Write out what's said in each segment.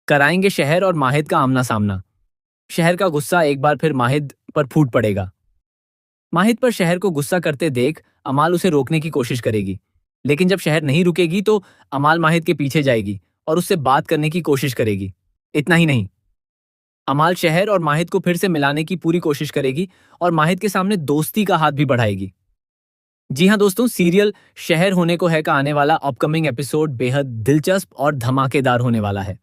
कराएंगे शहर और माहिद का आमना सामना। शहर का गुस्सा एक बार फिर माहिद पर फूट पड़ेगा। माहिद पर शहर को गुस्सा करते देख अमाल उसे रोकने की कोशिश करेगी, लेकिन जब शहर नहीं रुकेगी तो अमाल माहिद के पीछे जाएगी और उससे बात करने की कोशिश करेगी। इतना ही नहीं, अमाल शहर और माहिद को फिर से मिलाने की पूरी कोशिश करेगी और माहिद के सामने दोस्ती का हाथ भी बढ़ाएगी। जी हाँ दोस्तों, सीरियल शहर होने को है का आने वाला अपकमिंग एपिसोड बेहद दिलचस्प और धमाकेदार होने वाला है।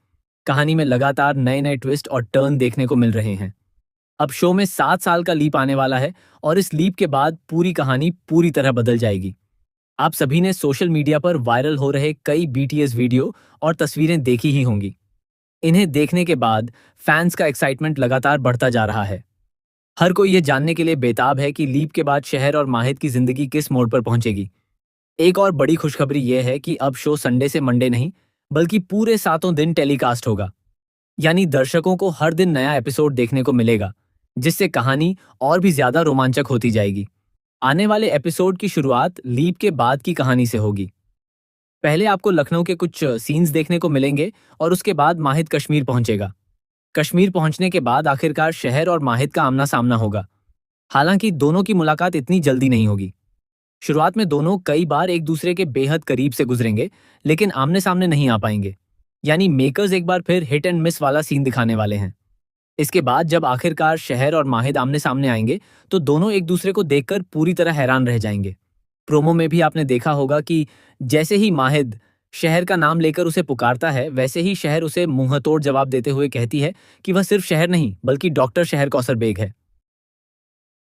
कहानी में लगातार नए नए ट्विस्ट और टर्न देखने को मिल रहे हैं। अब शो में 7 साल का लीप आने वाला है और इस लीप के बाद पूरी कहानी पूरी तरह बदल जाएगी। आप सभी ने सोशल मीडिया पर वायरल हो रहे कई बीटीएस वीडियो और तस्वीरें देखी ही होंगी। इन्हें देखने के बाद फैंस का एक्साइटमेंट लगातार बढ़ता जा रहा है। हर कोई ये जानने के लिए बेताब है कि लीप के बाद शहर और माहिद की जिंदगी किस मोड़ पर पहुंचेगी। एक और बड़ी खुशखबरी यह है कि अब शो संडे से मंडे नहीं, बल्कि पूरे 7 दिन टेलीकास्ट होगा। यानी दर्शकों को हर दिन नया एपिसोड देखने को मिलेगा, जिससे कहानी और भी ज्यादा रोमांचक होती जाएगी। आने वाले एपिसोड की शुरुआत लीप के बाद की कहानी से होगी। पहले आपको लखनऊ के कुछ सीन्स देखने को मिलेंगे और उसके बाद माहिद कश्मीर पहुंचेगा। कश्मीर पहुंचने के बाद आखिरकार शहर और माहिद का आमना सामना होगा। हालांकि दोनों की मुलाकात इतनी जल्दी नहीं होगी। शुरुआत में दोनों कई बार एक दूसरे के बेहद करीब से गुजरेंगे, लेकिन आमने सामने नहीं आ पाएंगे। यानी मेकर्स एक बार फिर हिट एंड मिस वाला सीन दिखाने वाले हैं। इसके बाद जब आखिरकार शहर और माहिद आमने सामने आएंगे तो दोनों एक दूसरे को देखकर पूरी तरह हैरान रह जाएंगे। प्रोमो में भी आपने देखा होगा कि जैसे ही माहिद शहर का नाम लेकर उसे पुकारता है, वैसे ही शहर उसे मुंहतोड़ जवाब देते हुए कहती है कि वह सिर्फ शहर नहीं बल्कि डॉक्टर शहर कौसर बेग है।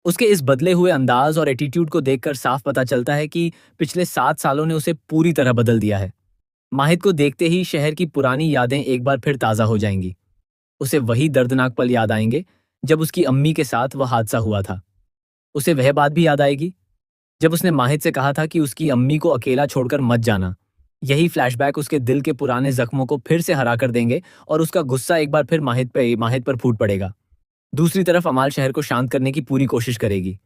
उसके इस बदले हुए अंदाज और एटीट्यूड को देखकर साफ पता चलता है कि पिछले 7 सालों ने उसे पूरी तरह बदल दिया है। माहिद को देखते ही शहर की पुरानी यादें एक बार फिर ताज़ा हो जाएंगी। उसे वही दर्दनाक पल याद आएंगे जब उसकी अम्मी के साथ वह हादसा हुआ था। उसे वह बात भी याद आएगी जब उसने माहिद से कहा था कि उसकी अम्मी को अकेला छोड़कर मत जाना। यही फ्लैशबैक उसके दिल के पुराने जख्मों को फिर से हरा कर देंगे और उसका गुस्सा एक बार फिर माहिद पर फूट पड़ेगा। दूसरी तरफ अमाल शहर को शांत करने की पूरी कोशिश करेगी।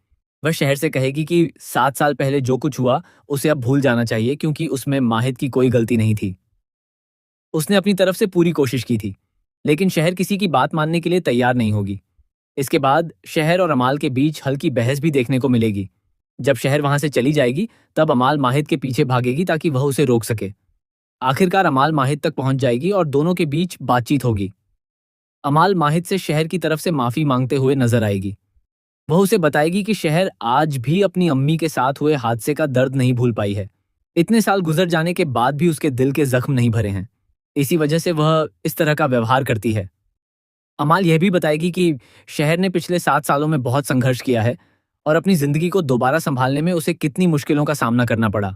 वह शहर से कहेगी कि 7 साल पहले जो कुछ हुआ उसे अब भूल जाना चाहिए, क्योंकि उसमें माहिद की कोई गलती नहीं थी। उसने अपनी तरफ से पूरी कोशिश की थी, लेकिन शहर किसी की बात मानने के लिए तैयार नहीं होगी। इसके बाद शहर और अमाल के बीच हल्की बहस भी देखने को मिलेगी। जब शहर वहां से चली जाएगी तब अमाल माहिद के पीछे भागेगी ताकि वह उसे रोक सके। आखिरकार अमाल माहिद तक पहुंच जाएगी और दोनों के बीच बातचीत होगी। अमाल माहिद से शहर की तरफ से माफी मांगते हुए नजर आएगी। वह उसे बताएगी कि शहर आज भी अपनी अम्मी के साथ हुए हादसे का दर्द नहीं भूल पाई है। इतने साल गुजर जाने के बाद भी उसके दिल के जख्म नहीं भरे हैं। इसी वजह से वह इस तरह का व्यवहार करती है। अमाल यह भी बताएगी कि शहर ने पिछले 7 सालों में बहुत संघर्ष किया है और अपनी जिंदगी को दोबारा संभालने में उसे कितनी मुश्किलों का सामना करना पड़ा।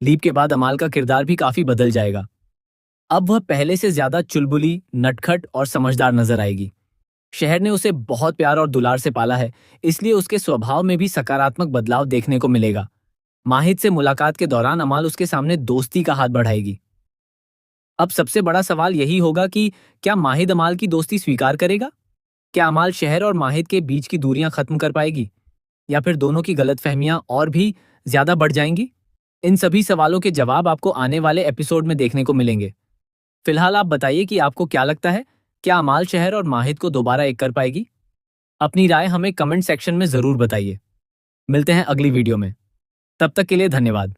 लीप के बाद अमाल का किरदार भी काफी बदल जाएगा। अब वह पहले से ज्यादा चुलबुली, नटखट और समझदार नजर आएगी। शहर ने उसे बहुत प्यार और दुलार से पाला है, इसलिए उसके स्वभाव में भी सकारात्मक बदलाव देखने को मिलेगा। माहिद से मुलाकात के दौरान अमाल उसके सामने दोस्ती का हाथ बढ़ाएगी। अब सबसे बड़ा सवाल यही होगा कि क्या माहिद अमाल की दोस्ती स्वीकार करेगा? क्या अमाल शहर और माहिद के बीच की दूरियां खत्म कर पाएगी, या फिर दोनों की गलतफहमियां और भी ज्यादा बढ़ जाएंगी? इन सभी सवालों के जवाब आपको आने वाले एपिसोड में देखने को मिलेंगे। फिलहाल आप बताइए कि आपको क्या लगता है, क्या अमाल शहर और माहिद को दोबारा एक कर पाएगी? अपनी राय हमें कमेंट सेक्शन में जरूर बताइए। मिलते हैं अगली वीडियो में। तब तक के लिए धन्यवाद।